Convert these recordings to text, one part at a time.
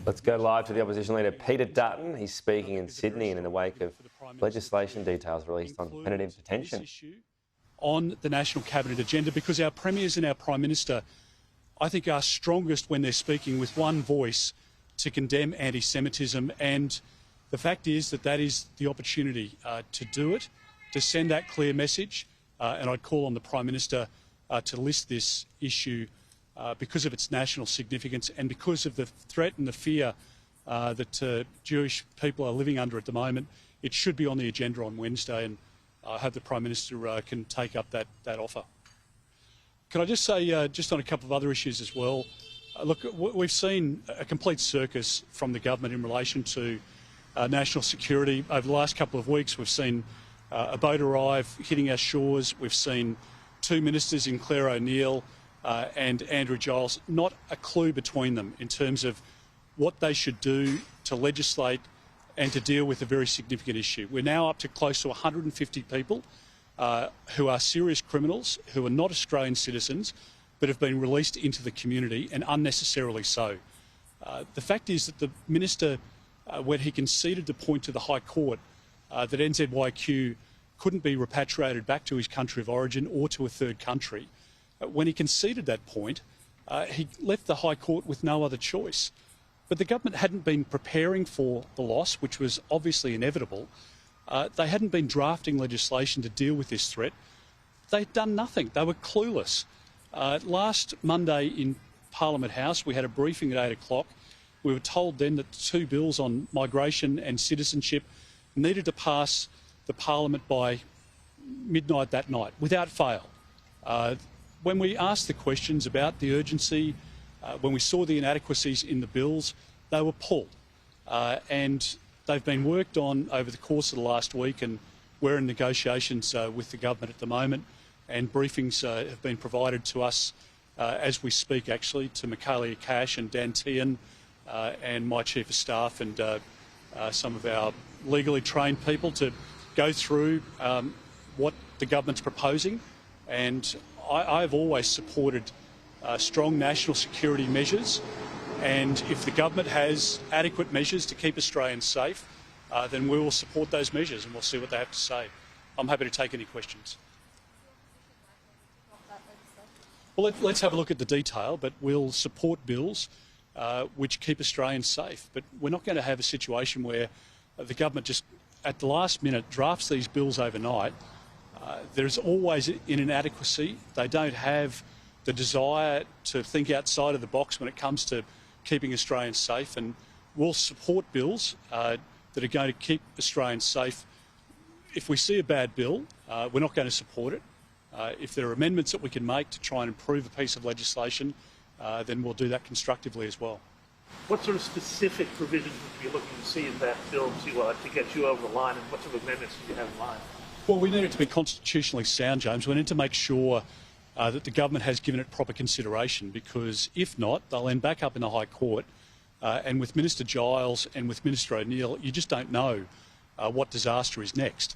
Let's go live to the opposition leader, Peter Dutton. He's speaking in Sydney and in the wake of legislation details released on definitive detention. On the National Cabinet agenda, because our Premiers and our Prime Minister, I think, are strongest when they're speaking with one voice to condemn anti-Semitism, and the fact is that that is the opportunity to do it, to send that clear message, and I'd call on the Prime Minister to list this issue because of its national significance and because of the threat and the fear that Jewish people are living under at the moment. It should be on the agenda on Wednesday, and I hope the Prime Minister can take up that offer. Can I just say, just on a couple of other issues as well, look, we've seen a complete circus from the government in relation to national security. Over the last couple of weeks, we've seen a boat arrive hitting our shores. We've seen two ministers in Clare and Andrew Giles, not a clue between them in terms of what they should do to legislate and to deal with a very significant issue. We're now up to close to 150 people who are serious criminals, who are not Australian citizens, but have been released into the community, and unnecessarily so. The fact is that the Minister, when he conceded the point to the High Court that NZYQ couldn't be repatriated back to his country of origin or to a third country, when he conceded that point, he left the High Court with no other choice. But the government hadn't been preparing for the loss, which was obviously inevitable. They hadn't been drafting legislation to deal with this threat. They'd done nothing. They were clueless. Last Monday in Parliament House, we had a briefing at 8 o'clock. We were told then that the two bills on migration and citizenship needed to pass the Parliament by midnight that night, without fail. When we asked the questions about the urgency, when we saw the inadequacies in the bills, they were pulled. And they've been worked on over the course of the last week, and we're in negotiations with the government at the moment, and briefings have been provided to us as we speak, actually, to Michaelia Cash and Dan Tian and my Chief of Staff and some of our legally trained people to go through what the government's proposing. And I've always supported strong national security measures, and if the government has adequate measures to keep Australians safe, then we will support those measures, and we'll see what they have to say. I'm happy to take any questions. Well, let's have a look at the detail, but we'll support bills which keep Australians safe. But we're not going to have a situation where the government just at the last minute drafts these bills overnight. There's always an inadequacy. They don't have the desire to think outside of the box when it comes to keeping Australians safe, and we'll support bills that are going to keep Australians safe. If we see a bad bill, we're not going to support it. If there are amendments that we can make to try and improve a piece of legislation, then we'll do that constructively as well. What sort of specific provisions would you be looking to see in that bill to get you over the line, and what sort of amendments do you have in mind? Well, we need it to be constitutionally sound, James. We need to make sure that the government has given it proper consideration, because if not, they'll end back up in the High Court. And with Minister Giles and with Minister O'Neill, you just don't know what disaster is next.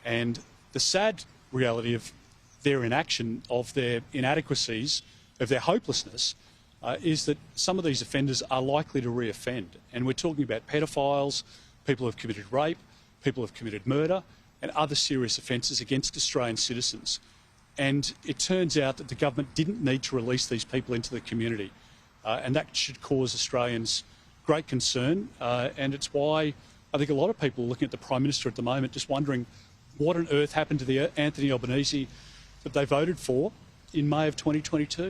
And the sad reality of their inaction, of their inadequacies, of their hopelessness, is that some of these offenders are likely to re-offend. And we're talking about pedophiles, people who have committed rape, people who have committed murder, and other serious offences against Australian citizens. And it turns out that the government didn't need to release these people into the community. And that should cause Australians great concern. And it's why I think a lot of people are looking at the Prime Minister at the moment just wondering what on earth happened to the Anthony Albanese that they voted for in May of 2022.